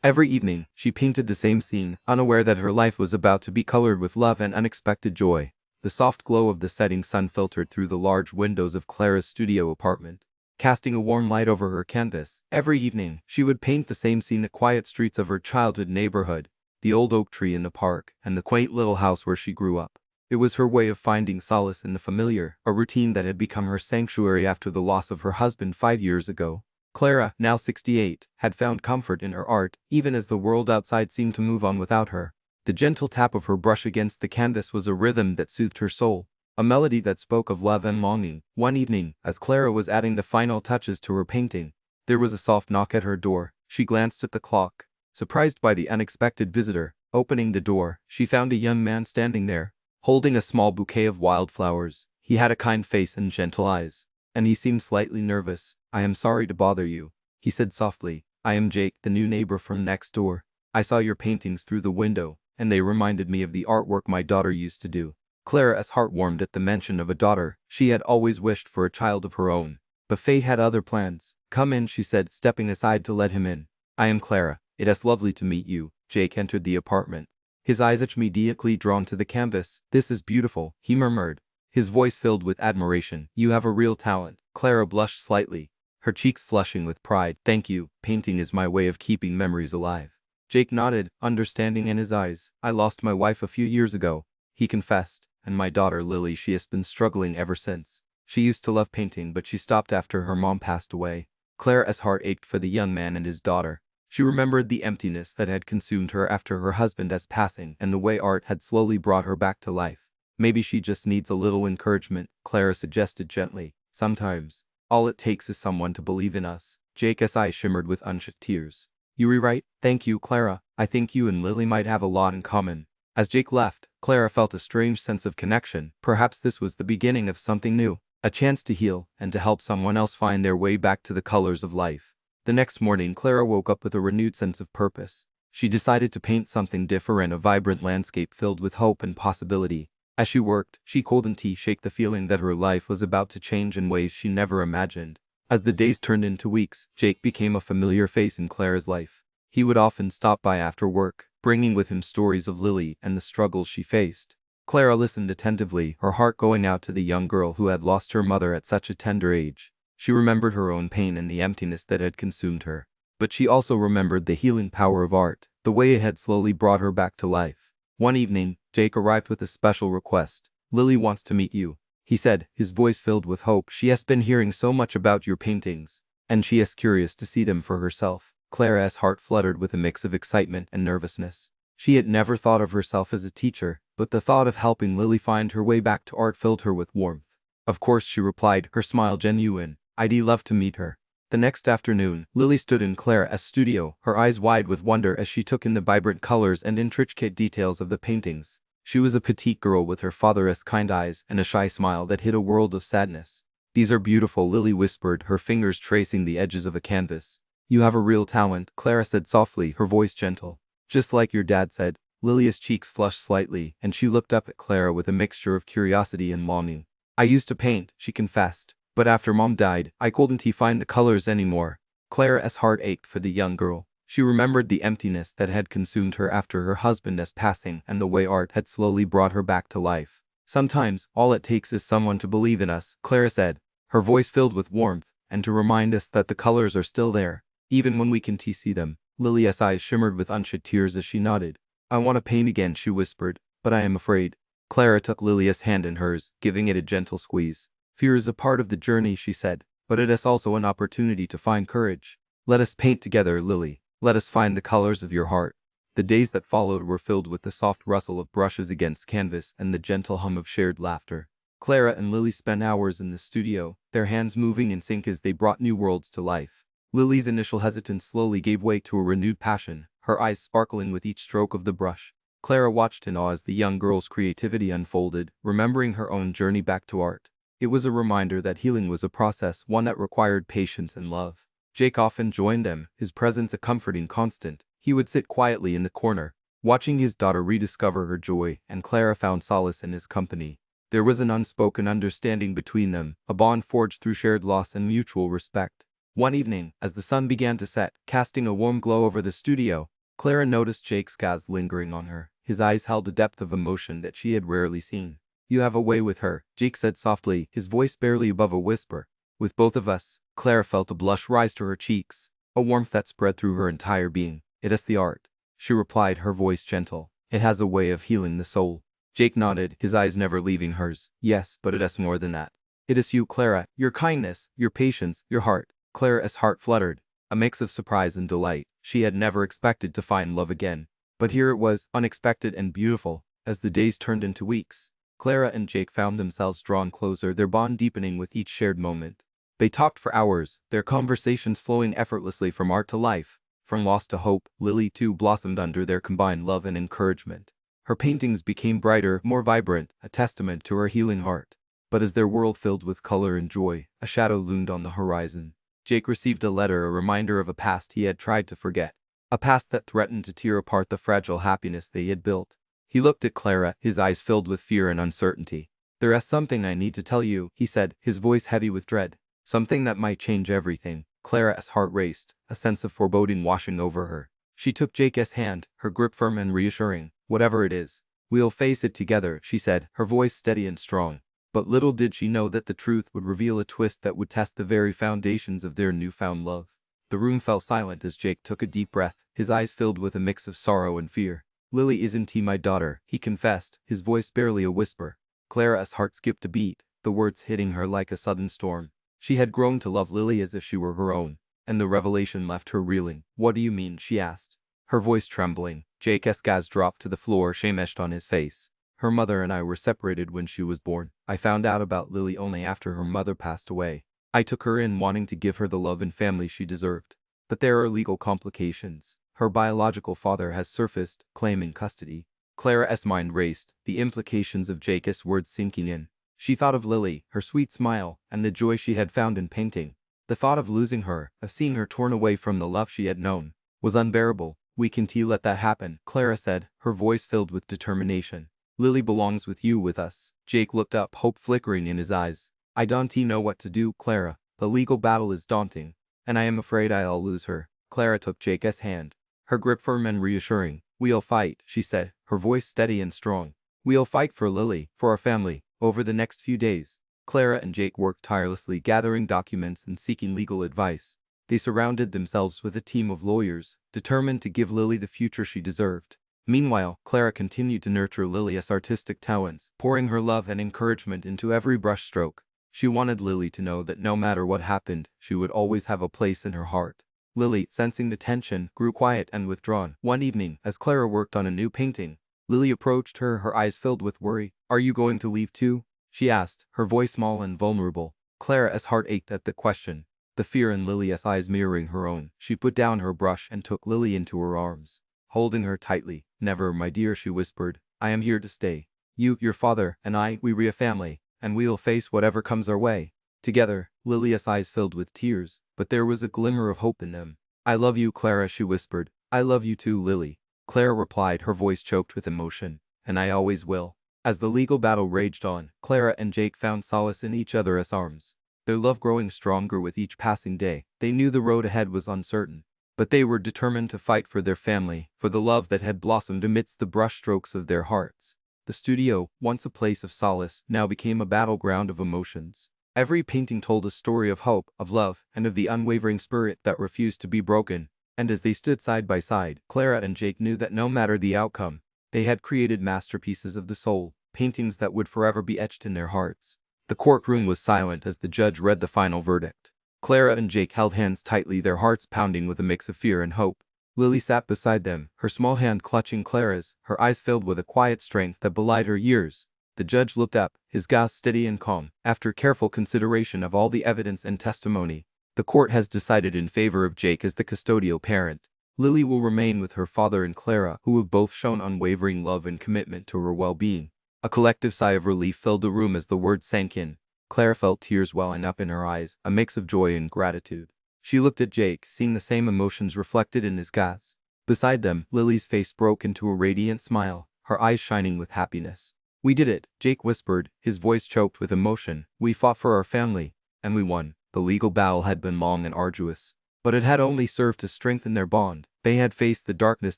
Every evening, she painted the same scene, unaware that her life was about to be colored with love and unexpected joy. The soft glow of the setting sun filtered through the large windows of Clara's studio apartment, casting a warm light over her canvas. Every evening, she would paint the same scene: the quiet streets of her childhood neighborhood, the old oak tree in the park, and the quaint little house where she grew up. It was her way of finding solace in the familiar, a routine that had become her sanctuary after the loss of her husband 5 years ago. Clara, now 68, had found comfort in her art, even as the world outside seemed to move on without her. The gentle tap of her brush against the canvas was a rhythm that soothed her soul, a melody that spoke of love and longing. One evening, as Clara was adding the final touches to her painting, there was a soft knock at her door. She glanced at the clock, surprised by the unexpected visitor. Opening the door, she found a young man standing there, holding a small bouquet of wildflowers. He had a kind face and gentle eyes, and he seemed slightly nervous. "I am sorry to bother you," he said softly. "I am Jake, the new neighbor from next door. I saw your paintings through the window, and they reminded me of the artwork my daughter used to do." Clara's heart warmed at the mention of a daughter. She had always wished for a child of her own, but fate had other plans. "Come in," she said, stepping aside to let him in. "I am Clara. It is lovely to meet you." Jake entered the apartment, his eyes immediately drawn to the canvas. "This is beautiful," he murmured, his voice filled with admiration. "You have a real talent." Clara blushed slightly, her cheeks flushing with pride. "Thank you. Painting is my way of keeping memories alive." Jake nodded, understanding in his eyes. "I lost my wife a few years ago," he confessed, "and my daughter Lily, she has been struggling ever since. She used to love painting, but she stopped after her mom passed away." Clara's heart ached for the young man and his daughter. She remembered the emptiness that had consumed her after her husband's passing and the way art had slowly brought her back to life. "Maybe she just needs a little encouragement," Clara suggested gently. "Sometimes, all it takes is someone to believe in us." Jake's eyes shimmered with unshed tears. "You were right. Thank you, Clara. I think you and Lily might have a lot in common." As Jake left, Clara felt a strange sense of connection. Perhaps this was the beginning of something new, a chance to heal and to help someone else find their way back to the colors of life. The next morning, Clara woke up with a renewed sense of purpose. She decided to paint something different, a vibrant landscape filled with hope and possibility. As she worked, she couldn't shake the feeling that her life was about to change in ways she never imagined. As the days turned into weeks, Jake became a familiar face in Clara's life. He would often stop by after work, bringing with him stories of Lily and the struggles she faced. Clara listened attentively, her heart going out to the young girl who had lost her mother at such a tender age. She remembered her own pain and the emptiness that had consumed her. But she also remembered the healing power of art, the way it had slowly brought her back to life. One evening, Jake arrived with a special request. "Lily wants to meet you," he said, his voice filled with hope. "She has been hearing so much about your paintings, and she is curious to see them for herself." Clara's heart fluttered with a mix of excitement and nervousness. She had never thought of herself as a teacher, but the thought of helping Lily find her way back to art filled her with warmth. "Of course," she replied, her smile genuine. "I'd love to meet her." The next afternoon, Lily stood in Clara's studio, her eyes wide with wonder as she took in the vibrant colors and intricate details of the paintings. She was a petite girl with her father's kind eyes and a shy smile that hid a world of sadness. "These are beautiful," Lily whispered, her fingers tracing the edges of a canvas. "You have a real talent," Clara said softly, her voice gentle. "Just like your dad said." Lily's cheeks flushed slightly, and she looked up at Clara with a mixture of curiosity and longing. "I used to paint," she confessed, "but after Mom died, I couldn't find the colors anymore." Clara's heart ached for the young girl. She remembered the emptiness that had consumed her after her husband's passing and the way art had slowly brought her back to life. "Sometimes, all it takes is someone to believe in us," Clara said, her voice filled with warmth, "and to remind us that the colors are still there, even when we can't see them." Lily's eyes shimmered with unshed tears as she nodded. "I want to paint again," she whispered, "but I am afraid." Clara took Lily's hand in hers, giving it a gentle squeeze. "Fear is a part of the journey," she said, "but it is also an opportunity to find courage. Let us paint together, Lily. Let us find the colors of your heart." The days that followed were filled with the soft rustle of brushes against canvas and the gentle hum of shared laughter. Clara and Lily spent hours in the studio, their hands moving in sync as they brought new worlds to life. Lily's initial hesitance slowly gave way to a renewed passion, her eyes sparkling with each stroke of the brush. Clara watched in awe as the young girl's creativity unfolded, remembering her own journey back to art. It was a reminder that healing was a process, one that required patience and love. Jake often joined them, his presence a comforting constant. He would sit quietly in the corner, watching his daughter rediscover her joy, and Clara found solace in his company. There was an unspoken understanding between them, a bond forged through shared loss and mutual respect. One evening, as the sun began to set, casting a warm glow over the studio, Clara noticed Jake's gaze lingering on her. His eyes held a depth of emotion that she had rarely seen. "You have a way with her," Jake said softly, his voice barely above a whisper. "With both of us." Clara felt a blush rise to her cheeks, a warmth that spread through her entire being. "It is the art," she replied, her voice gentle. "It has a way of healing the soul." Jake nodded, his eyes never leaving hers. "Yes, but it is more than that. It is you, Clara, your kindness, your patience, your heart." Clara's heart fluttered, a mix of surprise and delight. She had never expected to find love again. But here it was, unexpected and beautiful. As the days turned into weeks, Clara and Jake found themselves drawn closer, their bond deepening with each shared moment. They talked for hours, their conversations flowing effortlessly from art to life, from loss to hope. Lily too blossomed under their combined love and encouragement. Her paintings became brighter, more vibrant, a testament to her healing heart. But as their world filled with color and joy, a shadow loomed on the horizon. Jake received a letter, a reminder of a past he had tried to forget. A past that threatened to tear apart the fragile happiness they had built. He looked at Clara, his eyes filled with fear and uncertainty. "There is something I need to tell you," he said, his voice heavy with dread. "Something that might change everything." Clara's heart raced, a sense of foreboding washing over her. She took Jake's hand, her grip firm and reassuring. "Whatever it is, we'll face it together," she said, her voice steady and strong. But little did she know that the truth would reveal a twist that would test the very foundations of their newfound love. The room fell silent as Jake took a deep breath, his eyes filled with a mix of sorrow and fear. "Lily isn't my daughter," he confessed, his voice barely a whisper. Clara's heart skipped a beat, the words hitting her like a sudden storm. She had grown to love Lily as if she were her own, and the revelation left her reeling. "What do you mean?" she asked, her voice trembling. Jake's gaze dropped to the floor, shame etched on his face. "Her mother and I were separated when she was born. I found out about Lily only after her mother passed away. I took her in wanting to give her the love and family she deserved. But there are legal complications. Her biological father has surfaced, claiming custody." Clara's mind raced, the implications of Jake's words sinking in. She thought of Lily, her sweet smile, and the joy she had found in painting. The thought of losing her, of seeing her torn away from the love she had known, was unbearable. "We can't let that happen," Clara said, her voice filled with determination. "Lily belongs with you, with us." Jake looked up, hope flickering in his eyes. "I don't know what to do, Clara. The legal battle is daunting, and I am afraid I'll lose her." Clara took Jake's hand, her grip firm and reassuring. "We'll fight," she said, her voice steady and strong. "We'll fight for Lily, for our family." Over the next few days, Clara and Jake worked tirelessly, gathering documents and seeking legal advice. They surrounded themselves with a team of lawyers, determined to give Lily the future she deserved. Meanwhile, Clara continued to nurture Lily's artistic talents, pouring her love and encouragement into every brushstroke. She wanted Lily to know that no matter what happened, she would always have a place in her heart. Lily, sensing the tension, grew quiet and withdrawn. One evening, as Clara worked on a new painting, Lily approached her, her eyes filled with worry. "Are you going to leave too?" she asked, her voice small and vulnerable. Clara's heart ached at the question, the fear in Lily's eyes mirroring her own. She put down her brush and took Lily into her arms, holding her tightly. "Never, my dear," she whispered. "I am here to stay. You, your father, and I, we're a family, and we'll face whatever comes our way." Together, Lily's eyes filled with tears, but there was a glimmer of hope in them. "I love you, Clara," she whispered. "I love you too, Lily." Clara replied, her voice choked with emotion. "And I always will." As the legal battle raged on, Clara and Jake found solace in each other's arms, their love growing stronger with each passing day. They knew the road ahead was uncertain, but they were determined to fight for their family, for the love that had blossomed amidst the brushstrokes of their hearts. The studio, once a place of solace, now became a battleground of emotions. Every painting told a story of hope, of love, and of the unwavering spirit that refused to be broken. And as they stood side by side, Clara and Jake knew that no matter the outcome, they had created masterpieces of the soul, paintings that would forever be etched in their hearts. The courtroom was silent as the judge read the final verdict. Clara and Jake held hands tightly, their hearts pounding with a mix of fear and hope. Lily sat beside them, her small hand clutching Clara's, her eyes filled with a quiet strength that belied her years. The judge looked up, his gaze steady and calm. "After careful consideration of all the evidence and testimony, the court has decided in favor of Jake as the custodial parent. Lily will remain with her father and Clara, who have both shown unwavering love and commitment to her well-being." A collective sigh of relief filled the room as the words sank in. Clara felt tears welling up in her eyes, a mix of joy and gratitude. She looked at Jake, seeing the same emotions reflected in his gaze. Beside them, Lily's face broke into a radiant smile, her eyes shining with happiness. "We did it," Jake whispered, his voice choked with emotion. "We fought for our family, and we won." The legal battle had been long and arduous, but it had only served to strengthen their bond. They had faced the darkness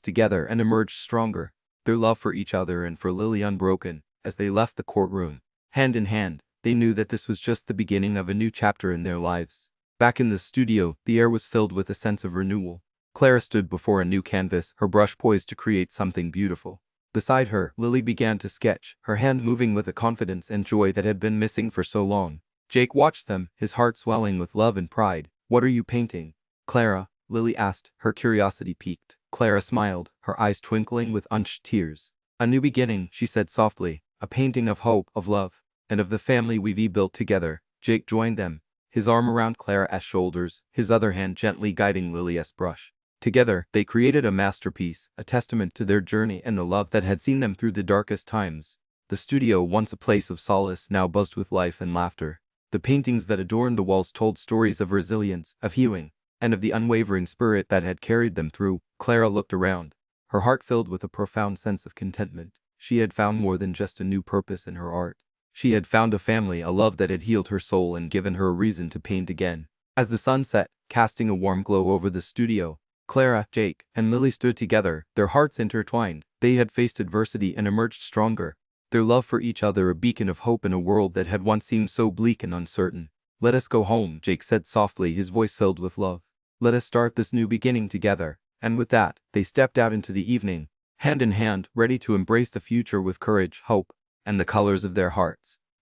together and emerged stronger, their love for each other and for Lily unbroken. As they left the courtroom, hand in hand, they knew that this was just the beginning of a new chapter in their lives. Back in the studio, the air was filled with a sense of renewal. Clara stood before a new canvas, her brush poised to create something beautiful. Beside her, Lily began to sketch, her hand moving with a confidence and joy that had been missing for so long. Jake watched them, his heart swelling with love and pride. "What are you painting, Clara?" Lily asked, her curiosity piqued. Clara smiled, her eyes twinkling with unshed tears. "A new beginning," she said softly, "a painting of hope, of love, and of the family we've built together." Jake joined them, his arm around Clara's shoulders, his other hand gently guiding Lily's brush. Together, they created a masterpiece, a testament to their journey and the love that had seen them through the darkest times. The studio, once a place of solace, now buzzed with life and laughter. The paintings that adorned the walls told stories of resilience, of healing, and of the unwavering spirit that had carried them through. Clara looked around, her heart filled with a profound sense of contentment. She had found more than just a new purpose in her art. She had found a family, a love that had healed her soul and given her a reason to paint again. As the sun set, casting a warm glow over the studio, Clara, Jake, and Lily stood together, their hearts intertwined. They had faced adversity and emerged stronger, their love for each other a beacon of hope in a world that had once seemed so bleak and uncertain. "Let us go home," Jake said softly, his voice filled with love. "Let us start this new beginning together." And with that, they stepped out into the evening, hand in hand, ready to embrace the future with courage, hope, and the colors of their hearts.